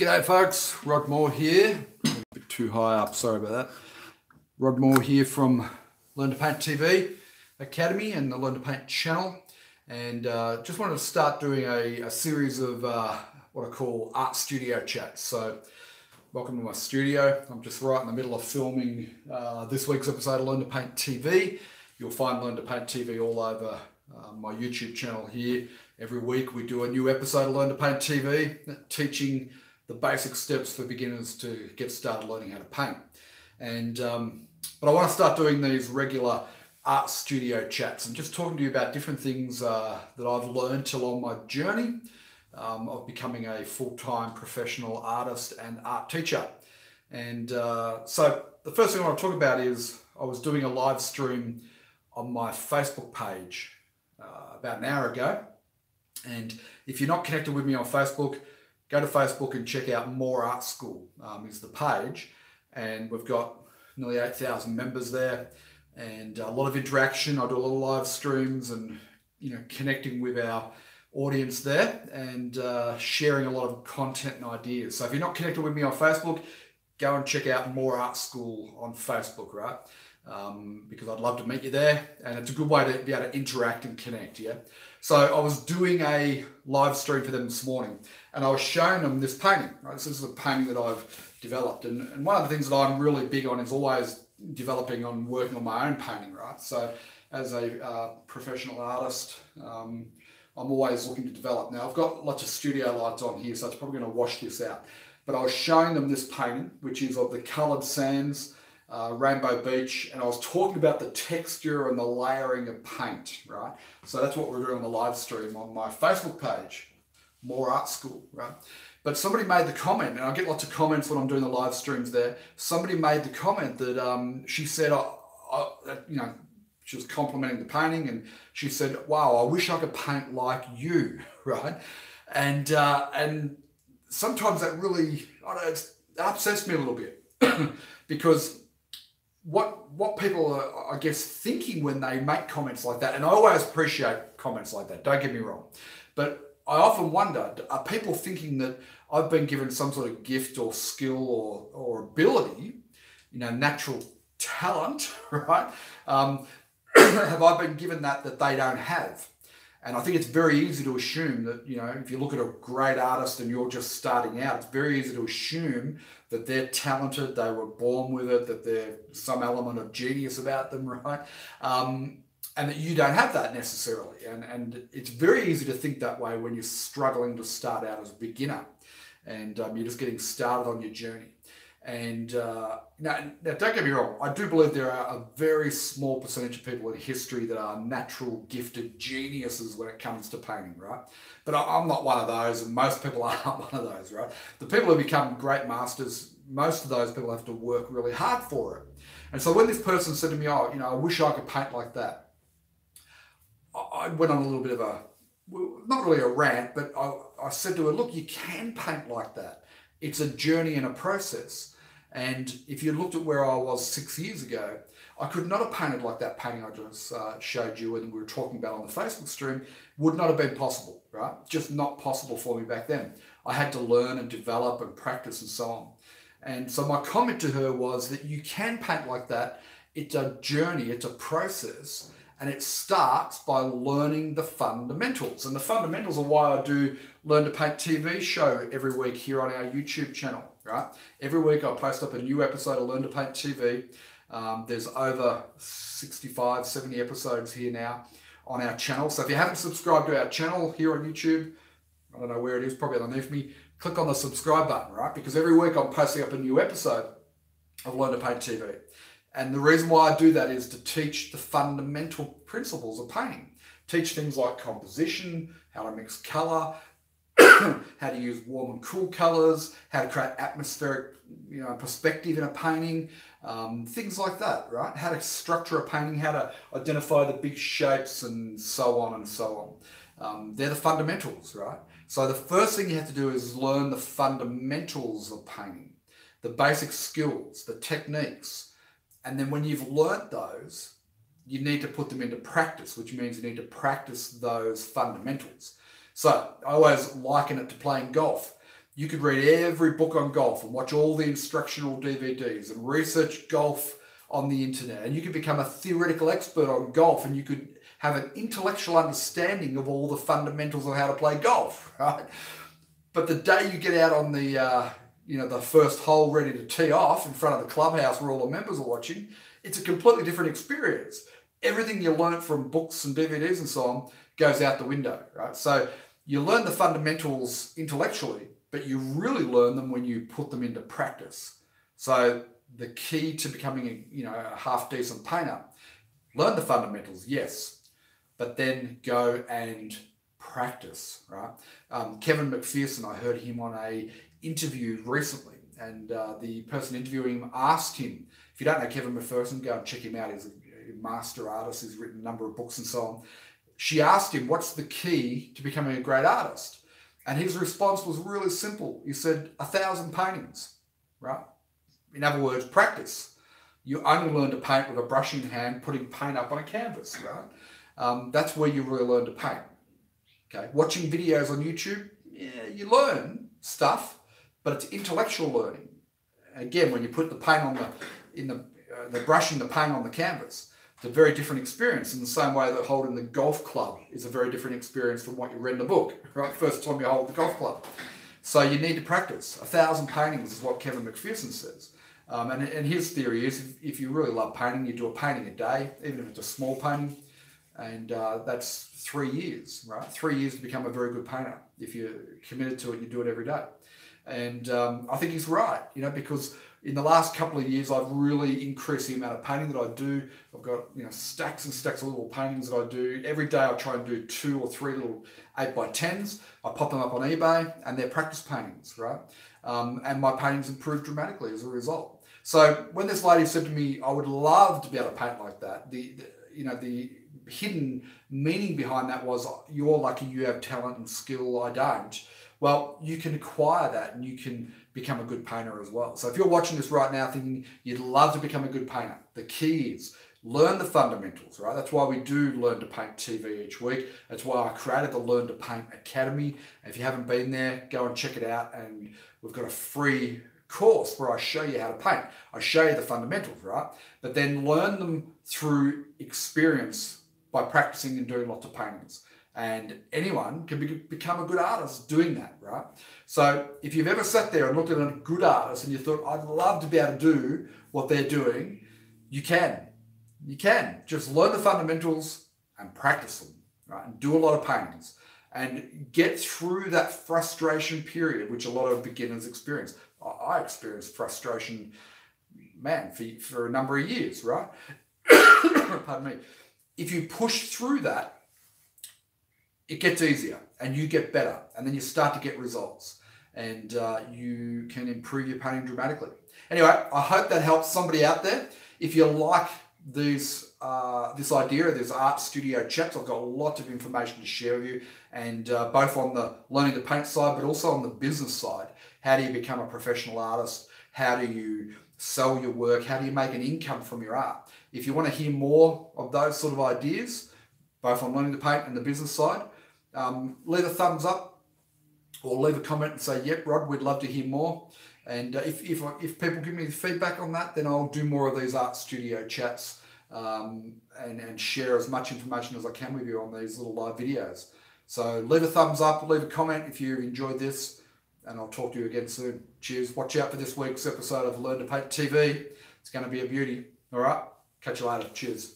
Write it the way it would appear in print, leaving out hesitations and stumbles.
G'day folks, Rod Moore here. A bit too high up, sorry about that. Rod Moore here from Learn to Paint TV Academy and the Learn to Paint channel. And just wanted to start doing a series of what I call art studio chats. So welcome to my studio. I'm just right in the middle of filming this week's episode of Learn to Paint TV. You'll find Learn to Paint TV all over my YouTube channel here. Every week we do a new episode of Learn to Paint TV, teaching the basic steps for beginners to get started learning how to paint. And but I want to start doing these regular art studio chats and just talking to you about different things that I've learned along my journey of becoming a full-time professional artist and art teacher. And so the first thing I want to talk about is I was doing a live stream on my Facebook page about an hour ago. And if you're not connected with me on Facebook, go to Facebook and check out More Art School is the page. And we've got nearly 8,000 members there and a lot of interaction. I do a lot of live streams and, connecting with our audience there and sharing a lot of content and ideas. So if you're not connected with me on Facebook, go and check out More Art School on Facebook, right? Because I'd love to meet you there, and it's a good way to be able to interact and connect. Yeah. So I was doing a live stream for them this morning, and I was showing them this painting. Right? So this is a painting that I've developed, and one of the things that I'm really big on is always developing on working on my own painting. Right. So as a professional artist, I'm always looking to develop. Now I've got lots of studio lights on here, so it's probably going to wash this out. But I was showing them this painting, which is of the coloured sands. Rainbow Beach, and I was talking about the texture and the layering of paint, right? So that's what we're doing on the live stream on my Facebook page, More Art School, right? But somebody made the comment, and I get lots of comments when I'm doing the live streams there. Somebody made the comment that she said, she was complimenting the painting, and she said, "Wow, I wish I could paint like you," right? And sometimes that really, it upsets me a little bit because what people are, I guess, thinking when they make comments like that, and I always appreciate comments like that, don't get me wrong, but I often wonder, are people thinking that I've been given some sort of gift or skill or ability, natural talent, right? Have I been given that they don't have? And I think it's very easy to assume that, if you look at a great artist and you're just starting out, it's very easy to assume that they're talented, they were born with it, that there's some element of genius about them, right? And that you don't have that necessarily. And it's very easy to think that way when you're struggling to start out as a beginner and you're just getting started on your journey. And now, don't get me wrong, I do believe there are a very small percentage of people in history that are natural, gifted geniuses when it comes to painting, right? But I'm not one of those, and most people aren't one of those, right? The people who become great masters, most of those people have to work really hard for it. And so when this person said to me, I wish I could paint like that, I went on a little bit of not really a rant, but I said to her, look, you can paint like that. It's a journey and a process. And if you looked at where I was 6 years ago, I could not have painted like that painting I just showed you and we were talking about on the Facebook stream. Would not have been possible, right? Just not possible for me back then. I had to learn and develop and practice and so on. And so my comment to her was that you can paint like that. It's a journey, it's a process. And it starts by learning the fundamentals. And the fundamentals are why I do Learn to Paint TV show every week here on our YouTube channel, right? Every week I post up a new episode of Learn to Paint TV. There's over 65, 70 episodes here now on our channel. So if you haven't subscribed to our channel here on YouTube, I don't know where it is, probably underneath me, click on the subscribe button, right? Because every week I'm posting up a new episode of Learn to Paint TV. And the reason why I do that is to teach the fundamental principles of painting. Teach things like composition, how to mix colour, how to use warm and cool colours, how to create atmospheric perspective in a painting, things like that, right? How to structure a painting, how to identify the big shapes and so on and so on. They're the fundamentals, right? So the first thing you have to do is learn the fundamentals of painting, the basic skills, the techniques. And then when you've learnt those, you need to put them into practice, which means you need to practice those fundamentals. So I always liken it to playing golf. You could read every book on golf and watch all the instructional DVDs and research golf on the internet. And you could become a theoretical expert on golf, and you could have an intellectual understanding of all the fundamentals of how to play golf, right? But the day you get out on the the first hole ready to tee off in front of the clubhouse where all the members are watching, it's a completely different experience. Everything you learned from books and DVDs and so on goes out the window, right? So you learn the fundamentals intellectually, but you really learn them when you put them into practice. So the key to becoming a half decent painter, learn the fundamentals, yes, but then go and practice, right? Kevin McPherson, I heard him on a interview recently, and the person interviewing him asked him, if you don't know Kevin McPherson, go and check him out. He's a master artist. He's written a number of books and so on. She asked him, what's the key to becoming a great artist? And his response was really simple. He said, 1,000 paintings, right? In other words, practice. You only learn to paint with a brush in hand, putting paint up on a canvas, right? That's where you really learn to paint. Okay, watching videos on YouTube, yeah, you learn stuff, but it's intellectual learning. Again, when you put the paint on the brush in the paint on the canvas, it's a very different experience. In the same way that holding the golf club is a very different experience from what you read in the book, right? First time you hold the golf club. So you need to practice. 1,000 paintings is what Kevin McPherson says. And his theory is, if you really love painting, you do a painting a day, even if it's a small painting, and that's 3 years, right? 3 years to become a very good painter. If you're committed to it, you do it every day. And I think he's right, because in the last couple of years, I've really increased the amount of painting that I do. I've got stacks and stacks of little paintings that I do. Every day I try and do 2 or 3 little 8x10s. I pop them up on eBay, and they're practice paintings, right? And my paintings improved dramatically as a result. So when this lady said to me, I would love to be able to paint like that, the hidden meaning behind that was, you're lucky you have talent and skill, I don't. Well, you can acquire that and you can become a good painter as well. So if you're watching this right now thinking you'd love to become a good painter, the key is learn the fundamentals, right? That's why we do Learn to Paint TV each week. That's why I created the Learn to Paint Academy. If you haven't been there, go and check it out. And we've got a free course where I show you how to paint. I show you the fundamentals, right? But then learn them through experience by practicing and doing lots of paintings. And anyone can become a good artist doing that, right? So if you've ever sat there and looked at a good artist and you thought, I'd love to be able to do what they're doing, you can. You can. Just learn the fundamentals and practice them, right? And do a lot of paintings and get through that frustration period, which a lot of beginners experience. I experienced frustration, man, for a number of years, right? Pardon me. If you push through that, it gets easier and you get better, and then you start to get results, and you can improve your painting dramatically. Anyway, I hope that helps somebody out there. If you like this idea of this art studio chats, I've got lots of information to share with you, and both on the learning to paint side, but also on the business side. How do you become a professional artist? How do you sell your work? How do you make an income from your art? If you want to hear more of those sort of ideas, both on learning to paint and the business side, leave a thumbs up or leave a comment and say, yep, Rod, we'd love to hear more. And if people give me feedback on that, then I'll do more of these art studio chats and share as much information as I can with you on these little live videos. So leave a thumbs up, leave a comment if you've enjoyed this, and I'll talk to you again soon. Cheers. Watch out for this week's episode of Learn to Paint TV. It's going to be a beauty. All right. Catch you later. Cheers.